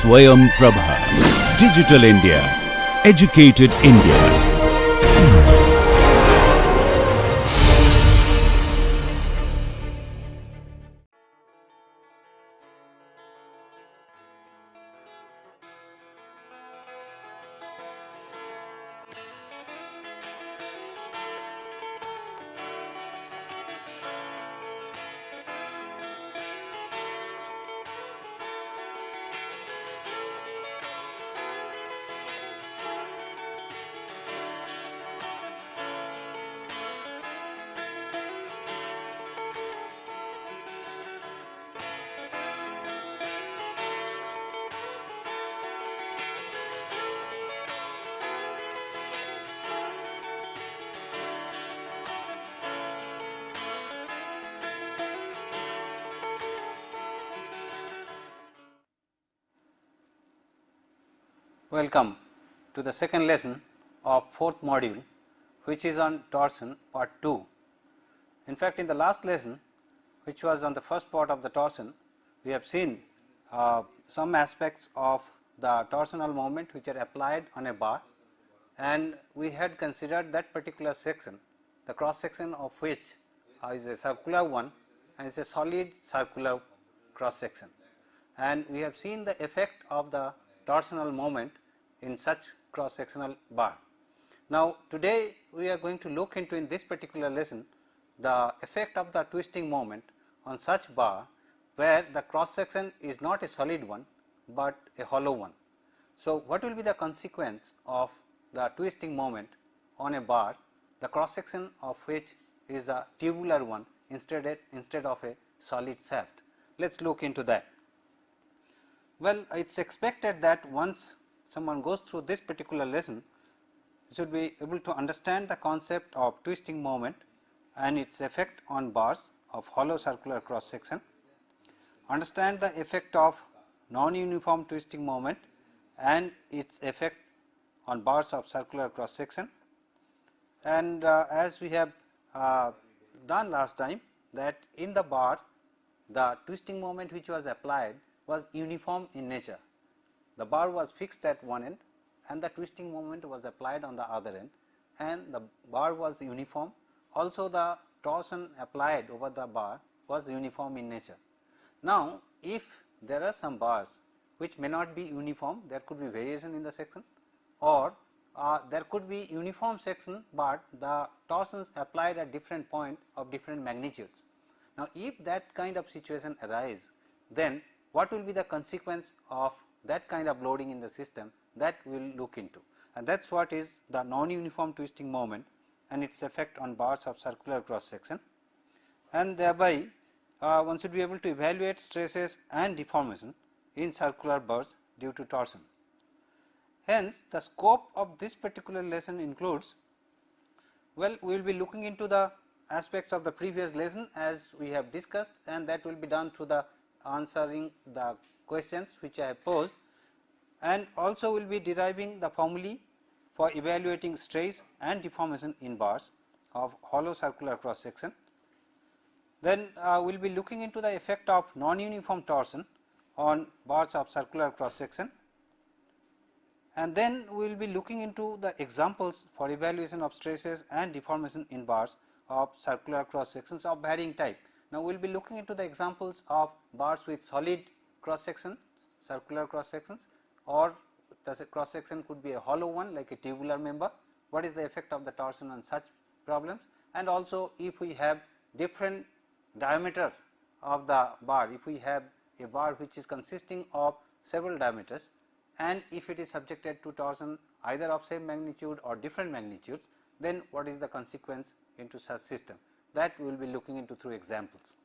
Swayam Prabha. Digital India. Educated India. Welcome to the second lesson of fourth module, which is on torsion part 2. In fact, in the last lesson, which was on the first part of the torsion, we have seen some aspects of the torsional moment which are applied on a bar, and we had considered that particular section, the cross section of which is a circular one and is a solid circular cross section, and we have seen the effect of the torsional moment in such cross sectional bar. Now, today we are going to look into, in this particular lesson, the effect of the twisting moment on such bar where the cross section is not a solid one, but a hollow one. So, what will be the consequence of the twisting moment on a bar, the cross section of which is a tubular one instead of a solid shaft? Let us look into that. Well, it is expected that once someone goes through this particular lesson, should be able to understand the concept of twisting moment and its effect on bars of hollow circular cross section, understand the effect of non-uniform twisting moment and its effect on bars of circular cross section, and as we have done last time, that in the bar the twisting moment which was applied was uniform in nature. The bar was fixed at one end and the twisting moment was applied on the other end, and the bar was uniform. Also, the torsion applied over the bar was uniform in nature. Now, if there are some bars which may not be uniform, there could be variation in the section, or there could be uniform section, but the torsions applied at different point of different magnitudes. Now, if that kind of situation arise, then what will be the consequence of that kind of loading in the system, that we will look into, and that is what is the non-uniform twisting moment and its effect on bars of circular cross section, and thereby one should be able to evaluate stresses and deformation in circular bars due to torsion. Hence, the scope of this particular lesson includes, well, we will be looking into the aspects of the previous lesson as we have discussed, and that will be done through the answering the questions which I have posed, and also will be deriving the formulae for evaluating stress and deformation in bars of hollow circular cross section. Then we will be looking into the effect of non-uniform torsion on bars of circular cross section, and then we will be looking into the examples for evaluation of stresses and deformation in bars of circular cross sections of varying type. Now, we will be looking into the examples of bars with solid cross section, circular cross sections, or the cross section could be a hollow one like a tubular member. What is the effect of the torsion on such problems? And also, if we have different diameter of the bar, if we have a bar which is consisting of several diameters, and if it is subjected to torsion either of same magnitude or different magnitudes, then what is the consequence into such system? That we will be looking into through examples.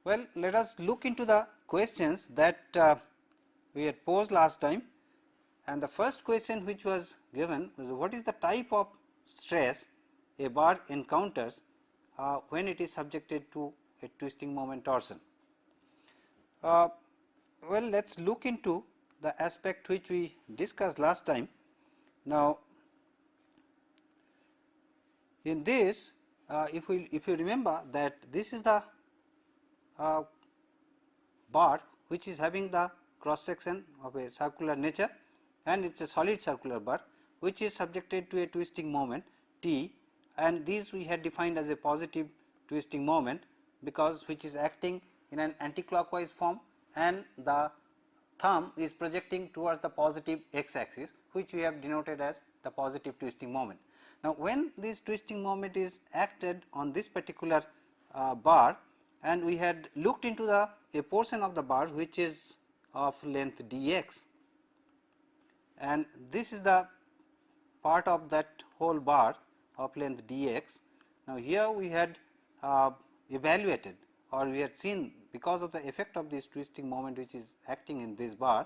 Well, let us look into the questions that we had posed last time, and the first question which was given was, what is the type of stress a bar encounters when it is subjected to a twisting moment torsion? Well, let us look into the aspect which we discussed last time. Now, in this, if you remember that this is the bar which is having the cross section of a circular nature, and it is a solid circular bar which is subjected to a twisting moment T, and these we had defined as a positive twisting moment because which is acting in an anticlockwise form, and the thumb is projecting towards the positive x axis, which we have denoted as the positive twisting moment. Now, when this twisting moment is acted on this particular bar, and we had looked into a portion of the bar which is of length dx, and this is the part of that whole bar of length dx. Now, here we had evaluated, or we had seen, because of the effect of this twisting moment which is acting in this bar,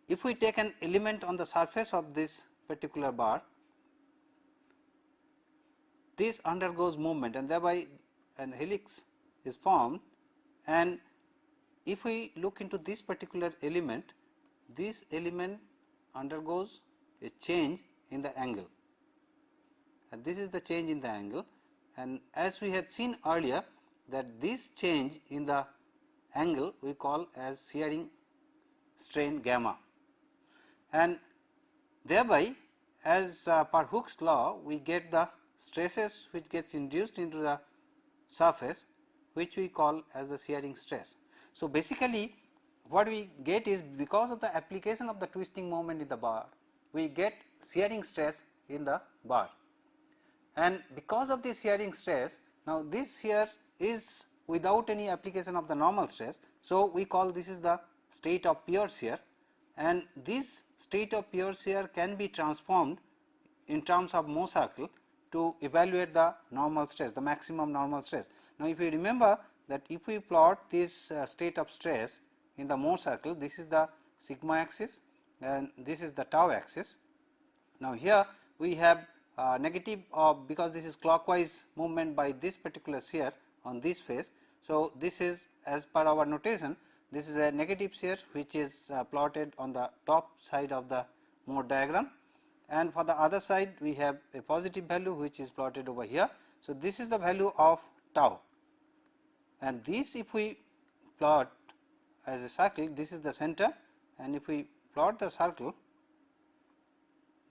if we take an element on the surface of this particular bar, this undergoes movement and thereby an helix is formed, and if we look into this particular element, this element undergoes a change in the angle, and this is the change in the angle, and as we had seen earlier that this change in the angle we call as shearing strain gamma, and thereby as per Hooke's law we get the stresses which gets induced into the surface, which we call as the shearing stress. So, basically what we get is, because of the application of the twisting moment in the bar, we get shearing stress in the bar, and because of this shearing stress, now this here is without any application of the normal stress. So, we call this is the state of pure shear, and this state of pure shear can be transformed in terms of Mohr circle to evaluate the normal stress, the maximum normal stress. Now, if you remember that if we plot this state of stress in the Mohr circle, this is the sigma axis and this is the tau axis. Now, here we have negative of, because this is clockwise movement by this particular shear on this face. So, this is, as per our notation, this is a negative shear which is plotted on the top side of the Mohr diagram, and for the other side we have a positive value which is plotted over here. So, this is the value of tau, and this if we plot as a circle, this is the center, and if we plot the circle,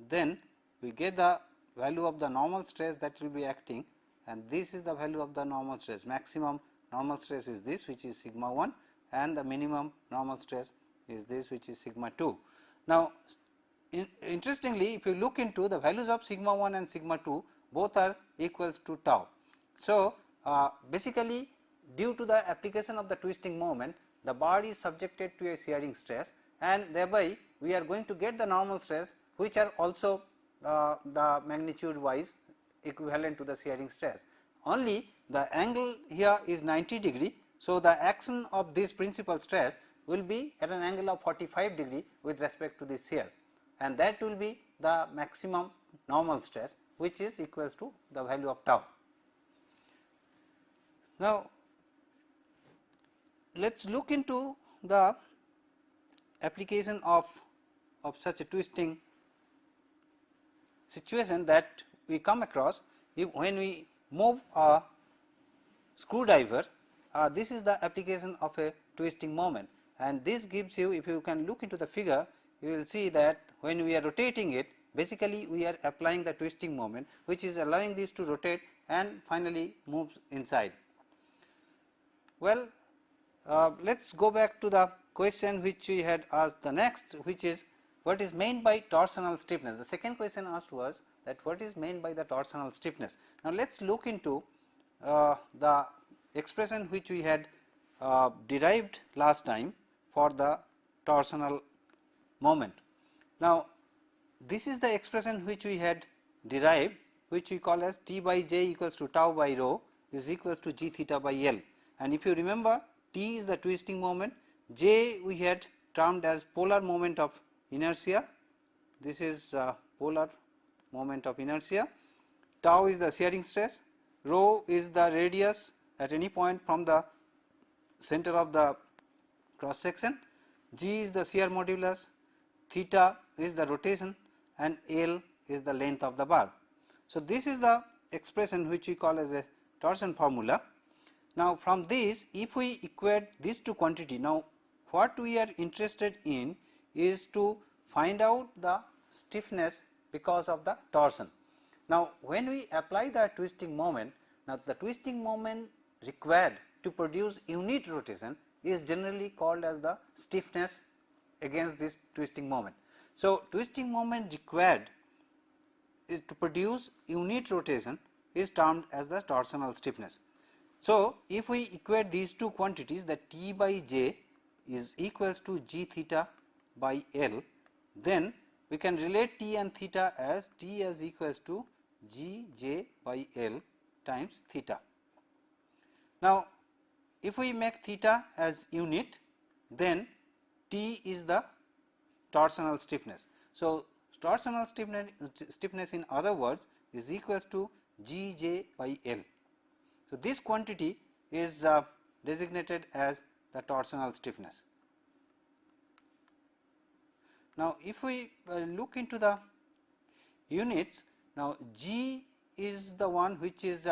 then we get the value of the normal stress that will be acting, and this is the value of the normal stress. Maximum normal stress is this, which is sigma 1, and the minimum normal stress is this, which is sigma 2. Now, interestingly, if you look into the values of sigma 1 and sigma 2, both are equals to tau. So, basically due to the application of the twisting moment, the bar is subjected to a shearing stress, and thereby we are going to get the normal stress, which are also the magnitude wise equivalent to the shearing stress. Only the angle here is 90 degree. So, the action of this principal stress will be at an angle of 45 degree with respect to this shear, and that will be the maximum normal stress, which is equals to the value of tau. Now, let us look into the application of such a twisting situation that we come across when we move a screwdriver. This is the application of a twisting moment, and this gives you, if you can look into the figure, you will see that when we are rotating it, basically we are applying the twisting moment, which is allowing this to rotate and finally moves inside. Well, let us go back to the question which we had asked the next, which is what is meant by torsional stiffness. The second question asked was that what is meant by the torsional stiffness. Now, let us look into the expression which we had derived last time for the torsional moment. Now, this is the expression which we had derived, which we call as T by J equals to tau by rho is equals to G theta by L, and if you remember, T is the twisting moment, J we had termed as polar moment of inertia, this is polar moment of inertia, tau is the shearing stress, rho is the radius at any point from the center of the cross section, G is the shear modulus, theta is the rotation, and L is the length of the bar. So, this is the expression which we call as a torsion formula. Now, from this, if we equate these two quantity, now what we are interested in is to find out the stiffness because of the torsion. Now, when we apply the twisting moment, now the twisting moment required to produce unit rotation is generally called as the stiffness against this twisting moment. So, twisting moment required is to produce unit rotation is termed as the torsional stiffness. So, if we equate these two quantities, that T by J is equals to G theta by L, then we can relate T and theta as T as equals to G J by L times theta. Now, if we make theta as unit, then T is the torsional stiffness. So, torsional stiffness in other words is equals to G J by L. So, this quantity is designated as the torsional stiffness. Now, if we look into the units, now G is the one which is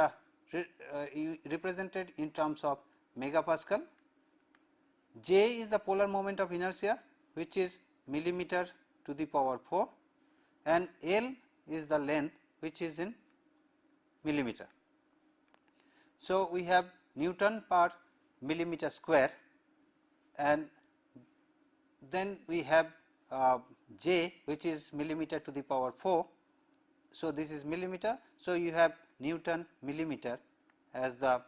represented in terms of megapascal, J is the polar moment of inertia which is millimeter to the power 4, and L is the length which is in millimeter. So, we have Newton per millimeter square, and then we have J which is millimeter to the power 4. So, this is millimeter. So, you have Newton millimeter as the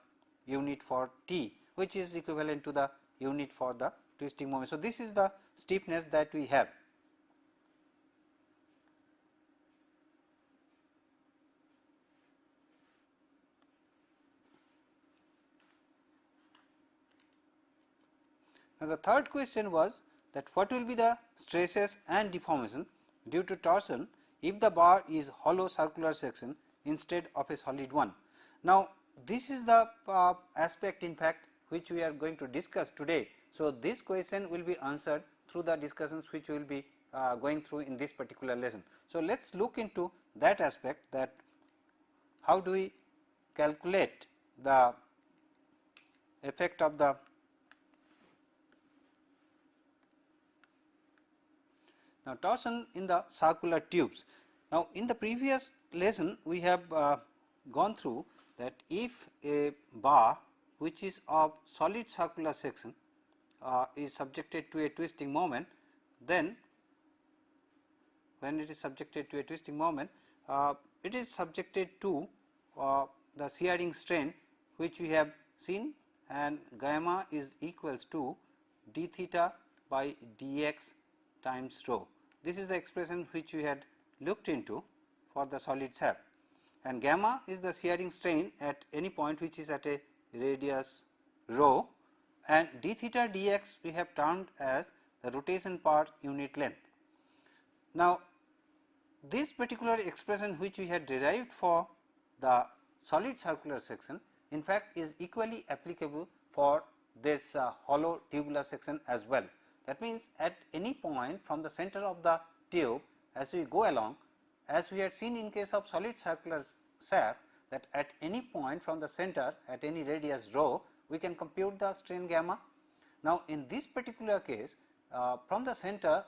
unit for T, which is equivalent to the unit for the twisting moment. So, this is the stiffness that we have. Now, the third question was that what will be the stresses and deformation due to torsion if the bar is hollow circular section instead of a solid one. Now, this is the aspect in fact which we are going to discuss today. So, this question will be answered through the discussions which we will be going through in this particular lesson. So, let us look into that aspect, that how do we calculate the effect of the now torsion in the circular tubes. Now, in the previous lesson we have gone through that if a bar which is of solid circular section is subjected to a twisting moment, then when it is subjected to a twisting moment, it is subjected to the shearing strain which we have seen, and gamma is equals to d theta by dx times rho. This is the expression which we had looked into for the solid shaft, and gamma is the shearing strain at any point which is at a radius rho, and d theta dx we have termed as the rotation per unit length. Now, this particular expression which we had derived for the solid circular section in fact is equally applicable for this hollow tubular section as well. That means, at any point from the center of the tube as we go along, as we had seen in case of solid circular shaft, that at any point from the center at any radius rho we can compute the strain gamma. Now, in this particular case from the center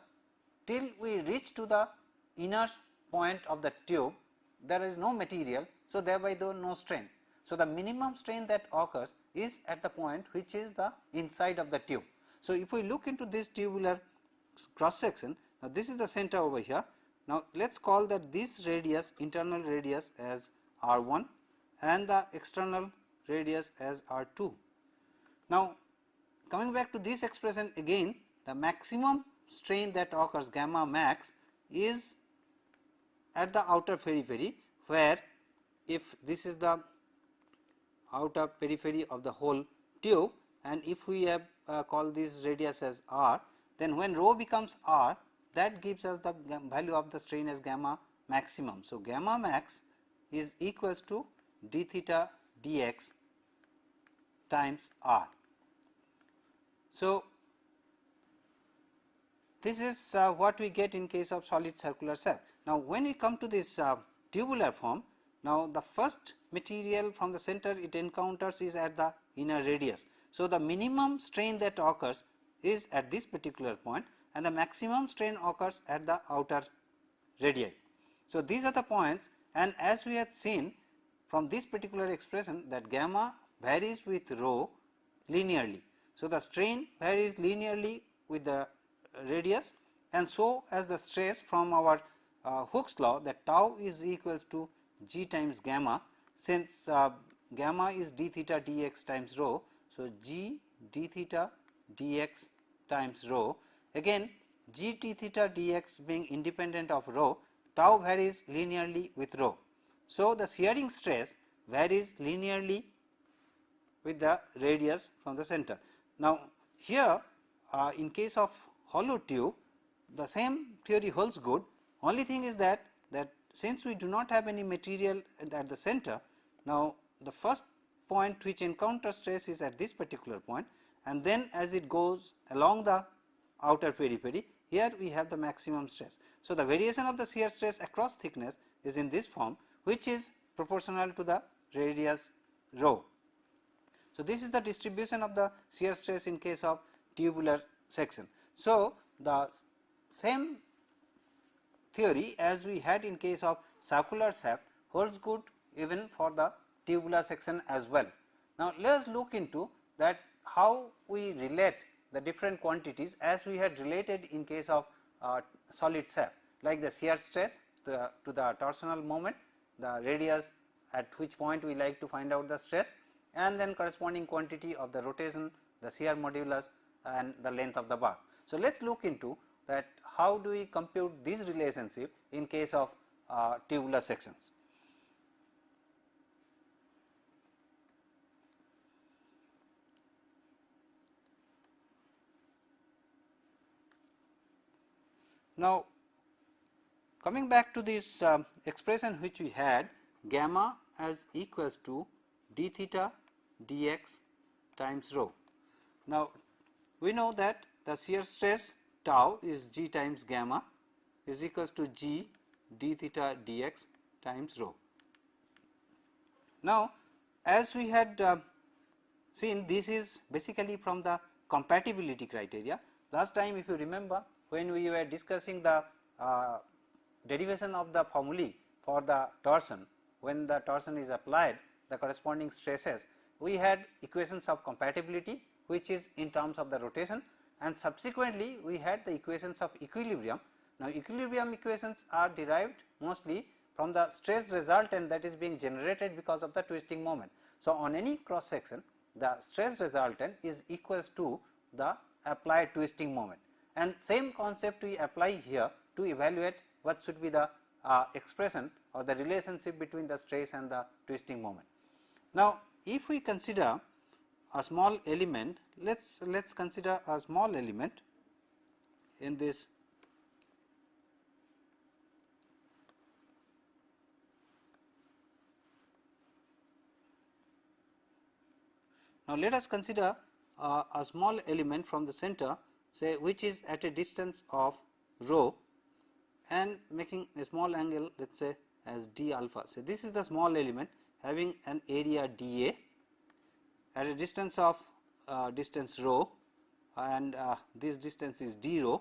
till we reach to the inner point of the tube there is no material, so thereby there is no strain. So, the minimum strain that occurs is at the point which is the inside of the tube. So, if we look into this tubular cross section, now this is the center over here. Now, let us call that this radius, internal radius as R1 and the external radius as R2. Now, coming back to this expression again, the maximum strain that occurs, gamma max, is at the outer periphery, where if this is the outer periphery of the whole tube, and if we have call this radius as r, then when rho becomes r, that gives us the value of the strain as gamma maximum. So, gamma max is equals to d theta dx times r. So, this is what we get in case of solid circular shaft. Now, when we come to this tubular form, now the first material from the center it encounters is at the inner radius. So, the minimum strain that occurs is at this particular point and the maximum strain occurs at the outer radii. So, these are the points, and as we had seen from this particular expression that gamma varies with rho linearly. So, the strain varies linearly with the radius, and so as the stress from our Hooke's law that tau is equals to g times gamma, since gamma is d theta dx times rho. So, g d theta dx times rho, again g t theta dx being independent of rho, tau varies linearly with rho. So, the shearing stress varies linearly with the radius from the center. Now, here in case of hollow tube, the same theory holds good, only thing is that since we do not have any material at the center, now the first point which encounters stress is at this particular point, and then as it goes along the outer periphery, here we have the maximum stress. So, the variation of the shear stress across thickness is in this form, which is proportional to the radius rho. So, this is the distribution of the shear stress in case of tubular section. So, the same theory as we had in case of circular shaft holds good even for the tubular section as well. Now, let us look into that how we relate the different quantities as we had related in case of solid shaft, like the shear stress to the torsional moment, the radius at which point we like to find out the stress, and then corresponding quantity of the rotation, the shear modulus and the length of the bar. So, let us look into that how do we compute this relationship in case of tubular sections. Now, coming back to this expression which we had, gamma as equals to d theta dx times rho. Now, we know that the shear stress tau is g times gamma is equals to g d theta dx times rho. Now, as we had seen, this is basically from the compatibility criteria. Last time if you remember, when we were discussing the derivation of the formulae for the torsion, when the torsion is applied, the corresponding stresses, we had equations of compatibility which is in terms of the rotation, and subsequently we had the equations of equilibrium. Now, equilibrium equations are derived mostly from the stress resultant that is being generated because of the twisting moment. So, on any cross section, the stress resultant is equals to the applied twisting moment, and same concept we apply here to evaluate what should be the expression or the relationship between the stress and the twisting moment. Now, if we consider a small element, let's consider a small element in this now let us consider a small element from the center, say which is at a distance of rho and making a small angle, let us say as d alpha. So, this is the small element having an area dA at a distance of distance rho, and this distance is d rho.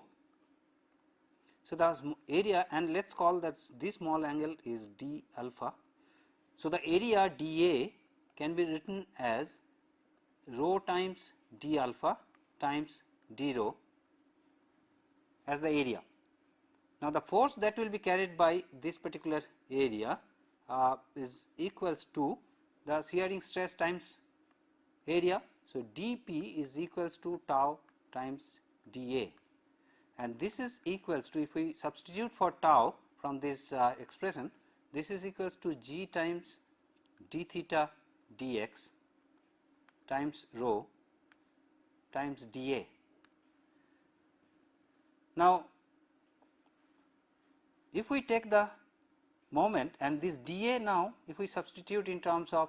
So, the area, and let us call that this small angle is d alpha. So, the area dA can be written as rho times d alpha times d rho as the area. Now, the force that will be carried by this particular area is equals to the shearing stress times area. So, dP is equals to tau times dA, and this is equals to, if we substitute for tau from this expression, this is equals to g times d theta dx times rho times dA. Now, if we take the moment and this dA now, if we substitute in terms of